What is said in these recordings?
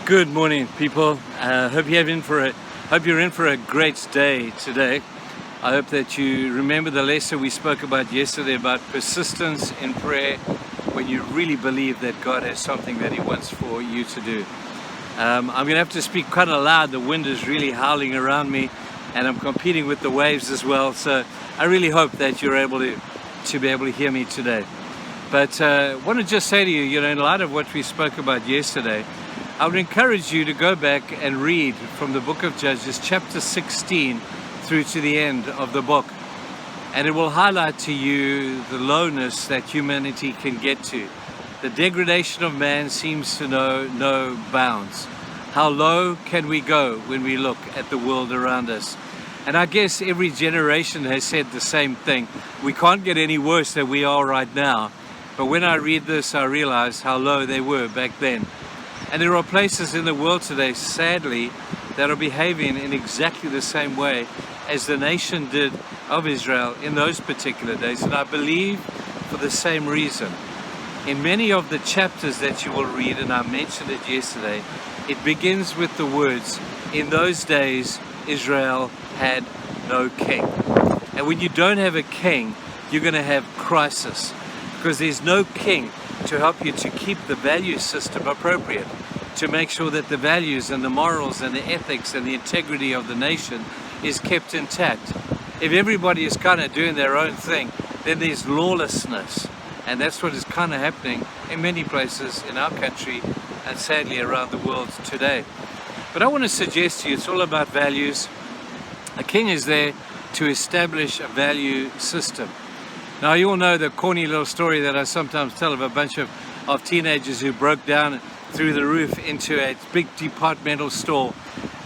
Good morning, people. Hope you're in for a great day today. I hope that you remember the lesson we spoke about yesterday about persistence in prayer when you really believe that God has something that He wants for you to do. I'm going to have to speak quite loud. The wind is really howling around me, and I'm competing with the waves as well. So I really hope that you're able to be able to hear me today. But I want to just say to you, in light of what we spoke about yesterday, I would encourage you to go back and read from the book of Judges, chapter 16, through to the end of the book. And it will highlight to you the lowness that humanity can get to. The degradation of man seems to know no bounds. How low can we go when we look at the world around us? And I guess every generation has said the same thing. We can't get any worse than we are right now. But when I read this, I realize how low they were back then. And there are places in the world today, sadly, that are behaving in exactly the same way as the nation did of Israel in those particular days. And I believe for the same reason. In many of the chapters that you will read, and I mentioned it yesterday, it begins with the words, "In those days, Israel had no king." And when you don't have a king, you're going to have crisis, because there's no king to help you to keep the value system appropriate, to make sure that the values and the morals and the ethics and the integrity of the nation is kept intact. If everybody is kind of doing their own thing, then there's lawlessness. And that's what is kind of happening in many places in our country and sadly around the world today. But I want to suggest to you, it's all about values. A king is there to establish a value system. Now, you all know the corny little story that I sometimes tell of a bunch of teenagers who broke down through the roof into a big departmental store,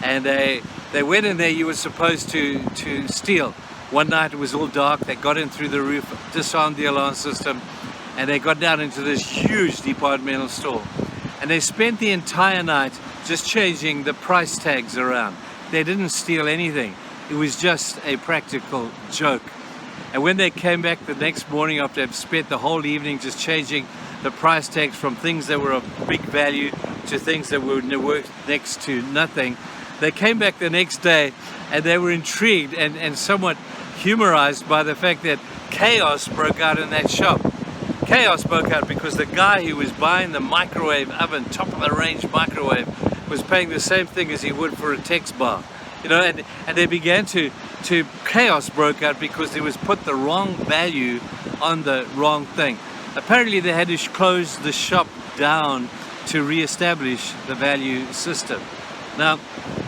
and they went in there. You were supposed to steal. One night it was all dark. They got in through the roof, disarmed the alarm system, and they got down into this huge departmental store. And they spent the entire night just changing the price tags around. They didn't steal anything. It was just a practical joke. And when they came back the next morning after they've spent the whole evening just changing the price tags from things that were of big value to things that were worth next to nothing, they came back the next day and they were intrigued and somewhat humorized by the fact that chaos broke out in that shop. Chaos broke out because the guy who was buying the microwave oven, top of the range microwave, was paying the same thing as he would for a text bar. And they began to chaos broke out because there was put the wrong value on the wrong thing. Apparently they had to close the shop down to re-establish the value system. Now,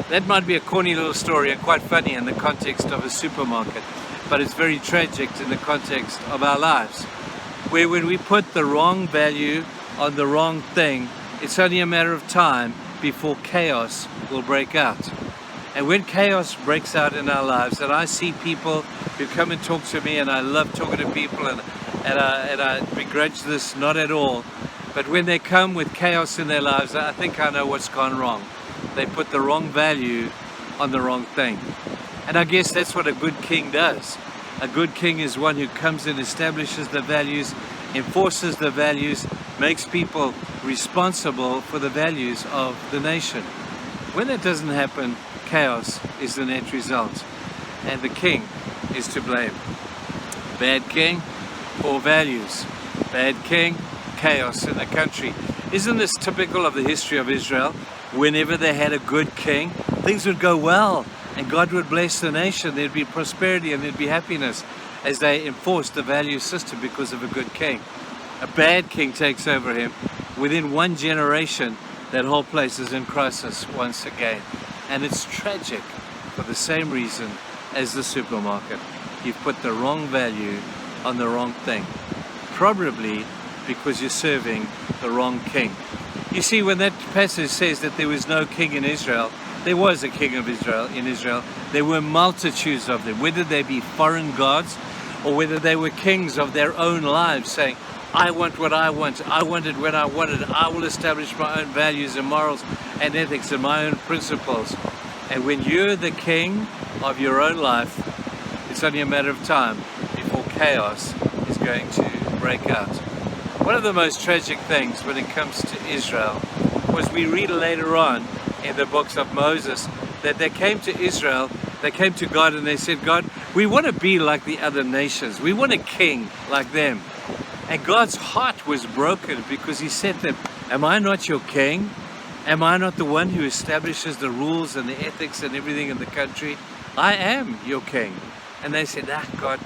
that might be a corny little story and quite funny in the context of a supermarket, but it's very tragic in the context of our lives, where when we put the wrong value on the wrong thing, it's only a matter of time before chaos will break out. And when chaos breaks out in our lives, and I see people who come and talk to me, and I love talking to people, and I begrudge this not at all, but when they come with chaos in their lives, I think I know what's gone wrong. They put the wrong value on the wrong thing. And I guess that's what a good king does. A good king is one who comes and establishes the values, enforces the values, makes people responsible for the values of the nation. When that doesn't happen, chaos is the net result, and the king is to blame. Bad king, poor values. Bad king, chaos in the country. Isn't this typical of the history of Israel? Whenever they had a good king, things would go well, and God would bless the nation. There'd be prosperity and there'd be happiness as they enforced the value system because of a good king. A bad king takes over him. Within one generation, that whole place is in crisis once again. And it's tragic for the same reason as the supermarket. You've put the wrong value on the wrong thing. Probably because you're serving the wrong king. You see, when that passage says that there was no king in Israel, there was a king of Israel in Israel. There were multitudes of them, whether they be foreign gods or whether they were kings of their own lives, saying, I want what I want. I want it when I want it. I will establish my own values and morals and ethics and my own principles. And when you're the king of your own life, it's only a matter of time before chaos is going to break out. One of the most tragic things when it comes to Israel because we read later on in the books of Moses that they came to Israel, they came to God and they said, God, we want to be like the other nations. We want a king like them. And God's heart was broken because he said to them, am I not your king? Am I not the one who establishes the rules and the ethics and everything in the country? I am your king. And they said, God,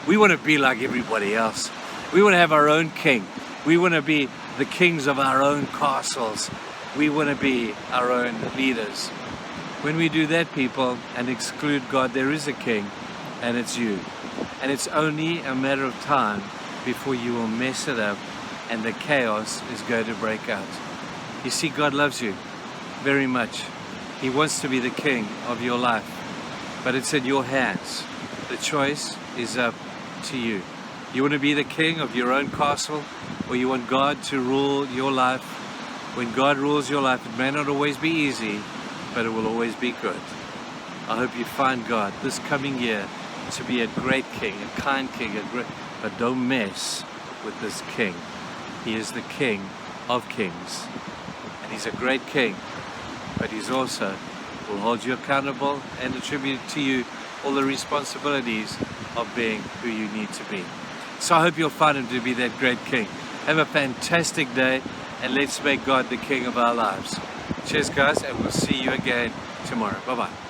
we want to be like everybody else. We want to have our own king. We want to be the kings of our own castles. We want to be our own leaders. When we do that, people, and exclude God, there is a king, and it's you. And it's only a matter of time before you will mess it up and the chaos is going to break out. You see, God loves you very much. He wants to be the king of your life, but it's in your hands. The choice is up to you. You want to be the king of your own castle, or you want God to rule your life? When God rules your life, it may not always be easy, but it will always be good. I hope you find God this coming year to be a great king, a kind king, but don't mess with this king. He is the King of kings, and he's a great king, but he's also will hold you accountable and attribute to you all the responsibilities of being who you need to be. So I hope you'll find him to be that great king. Have a fantastic day, and let's make God the king of our lives. Cheers, guys, and we'll see you again tomorrow. Bye-bye.